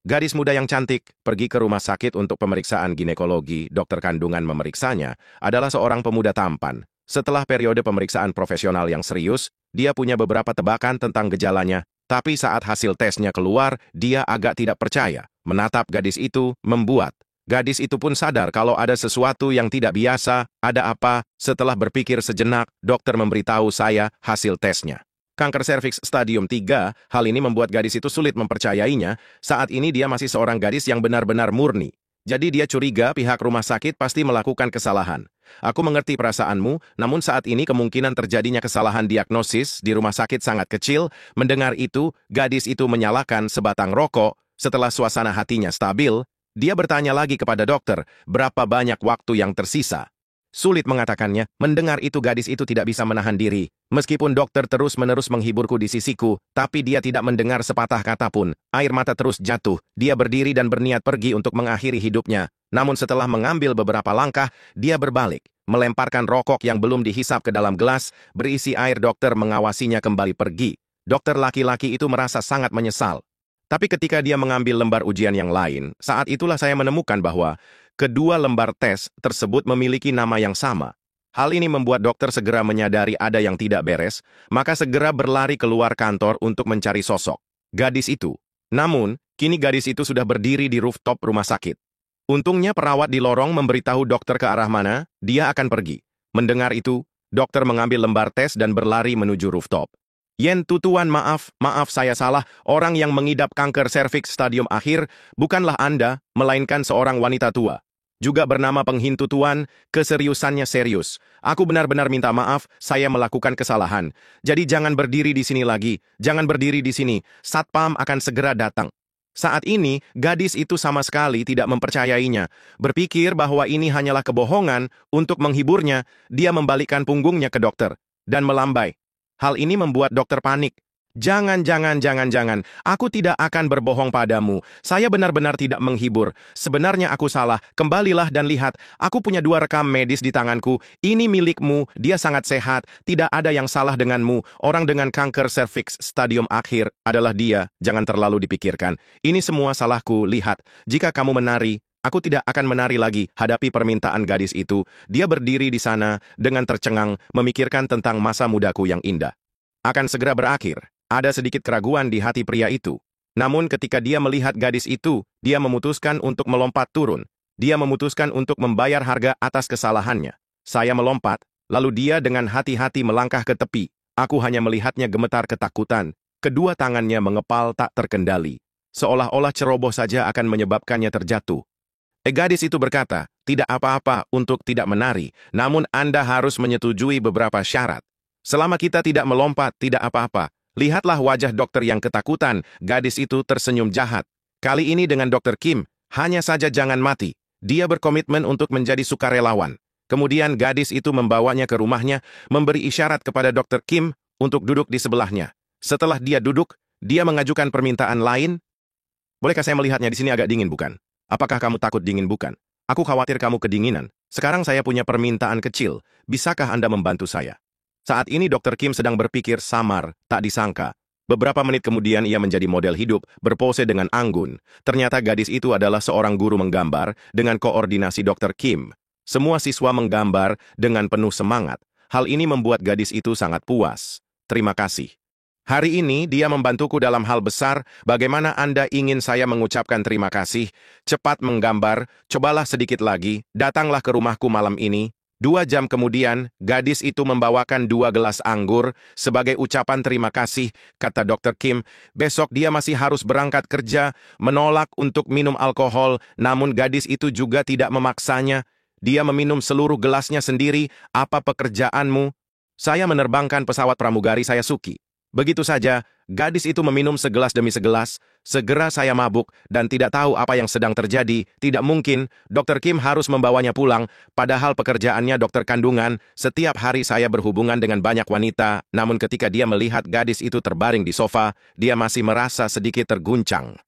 Gadis muda yang cantik pergi ke rumah sakit untuk pemeriksaan ginekologi. Dokter kandungan memeriksanya adalah seorang pemuda tampan. Setelah periode pemeriksaan profesional yang serius, dia punya beberapa tebakan tentang gejalanya. Tapi saat hasil tesnya keluar, dia agak tidak percaya. Menatap gadis itu membuat gadis itu pun sadar kalau ada sesuatu yang tidak biasa. Ada apa? Setelah berpikir sejenak, dokter memberitahu saya hasil tesnya. Kanker serviks stadium 3, hal ini membuat gadis itu sulit mempercayainya. Saat ini dia masih seorang gadis yang benar-benar murni. Jadi dia curiga pihak rumah sakit pasti melakukan kesalahan. Aku mengerti perasaanmu, namun saat ini kemungkinan terjadinya kesalahan diagnosis di rumah sakit sangat kecil. Mendengar itu, gadis itu menyalakan sebatang rokok. Setelah suasana hatinya stabil, dia bertanya lagi kepada dokter, berapa banyak waktu yang tersisa. Sulit mengatakannya, mendengar itu gadis itu tidak bisa menahan diri. Meskipun dokter terus-menerus menghiburku di sisiku, tapi dia tidak mendengar sepatah kata pun. Air mata terus jatuh, dia berdiri dan berniat pergi untuk mengakhiri hidupnya. Namun setelah mengambil beberapa langkah, dia berbalik, melemparkan rokok yang belum dihisap ke dalam gelas, berisi air. Dokter mengawasinya kembali pergi. Dokter laki-laki itu merasa sangat menyesal. Tapi ketika dia mengambil lembar ujian yang lain, saat itulah saya menemukan bahwa kedua lembar tes tersebut memiliki nama yang sama. Hal ini membuat dokter segera menyadari ada yang tidak beres, maka segera berlari keluar kantor untuk mencari sosok gadis itu. Namun, kini gadis itu sudah berdiri di rooftop rumah sakit. Untungnya perawat di lorong memberitahu dokter ke arah mana dia akan pergi. Mendengar itu, dokter mengambil lembar tes dan berlari menuju rooftop. Yen tuan, maaf saya salah, orang yang mengidap kanker serviks stadium akhir bukanlah Anda, melainkan seorang wanita tua. Juga bernama penghintu tuan, keseriusannya serius. Aku benar-benar minta maaf, saya melakukan kesalahan. Jadi jangan berdiri di sini lagi, jangan berdiri di sini, Satpam akan segera datang. Saat ini, gadis itu sama sekali tidak mempercayainya. Berpikir bahwa ini hanyalah kebohongan, untuk menghiburnya, dia membalikkan punggungnya ke dokter dan melambai. Hal ini membuat dokter panik. Jangan, aku tidak akan berbohong padamu. Saya benar-benar tidak menghibur. Sebenarnya aku salah. Kembalilah dan lihat, aku punya 2 rekam medis di tanganku. Ini milikmu, dia sangat sehat. Tidak ada yang salah denganmu. Orang dengan kanker serviks stadium akhir adalah dia. Jangan terlalu dipikirkan. Ini semua salahku. Lihat, jika kamu menari, aku tidak akan menari lagi. Hadapi permintaan gadis itu. Dia berdiri di sana dengan tercengang, memikirkan tentang masa mudaku yang indah akan segera berakhir. Ada sedikit keraguan di hati pria itu. Namun ketika dia melihat gadis itu, dia memutuskan untuk melompat turun. Dia memutuskan untuk membayar harga atas kesalahannya. Saya melompat, lalu dia dengan hati-hati melangkah ke tepi. Aku hanya melihatnya gemetar ketakutan. Kedua tangannya mengepal tak terkendali. Seolah-olah ceroboh saja akan menyebabkannya terjatuh. Gadis itu berkata, tidak apa-apa untuk tidak menari, namun Anda harus menyetujui beberapa syarat. Selama kita tidak melompat, tidak apa-apa. Lihatlah wajah dokter yang ketakutan. Gadis itu tersenyum jahat. Kali ini dengan Dr. Kim, hanya saja jangan mati. Dia berkomitmen untuk menjadi sukarelawan. Kemudian gadis itu membawanya ke rumahnya, memberi isyarat kepada Dr. Kim untuk duduk di sebelahnya. Setelah dia duduk, dia mengajukan permintaan lain. Bolehkah saya melihatnya? Di sini agak dingin, bukan? Apakah kamu takut dingin, bukan? Aku khawatir kamu kedinginan. Sekarang saya punya permintaan kecil. Bisakah Anda membantu saya? Saat ini Dr. Kim sedang berpikir samar, tak disangka. Beberapa menit kemudian ia menjadi model hidup, berpose dengan anggun. Ternyata gadis itu adalah seorang guru menggambar dengan koordinasi Dr. Kim. Semua siswa menggambar dengan penuh semangat. Hal ini membuat gadis itu sangat puas. Terima kasih. Hari ini dia membantuku dalam hal besar. Bagaimana Anda ingin saya mengucapkan terima kasih? Cepat menggambar, cobalah sedikit lagi, datanglah ke rumahku malam ini. 2 jam kemudian, gadis itu membawakan 2 gelas anggur sebagai ucapan terima kasih, kata Dr. Kim. Besok dia masih harus berangkat kerja, menolak untuk minum alkohol, namun gadis itu juga tidak memaksanya. Dia meminum seluruh gelasnya sendiri. Apa pekerjaanmu? Saya menerbangkan pesawat pramugari saya Suki. Begitu saja, gadis itu meminum segelas demi segelas. Segera saya mabuk dan tidak tahu apa yang sedang terjadi. Tidak mungkin, Dr. Kim harus membawanya pulang. Padahal pekerjaannya dokter kandungan. Setiap hari saya berhubungan dengan banyak wanita. Namun ketika dia melihat gadis itu terbaring di sofa, dia masih merasa sedikit terguncang.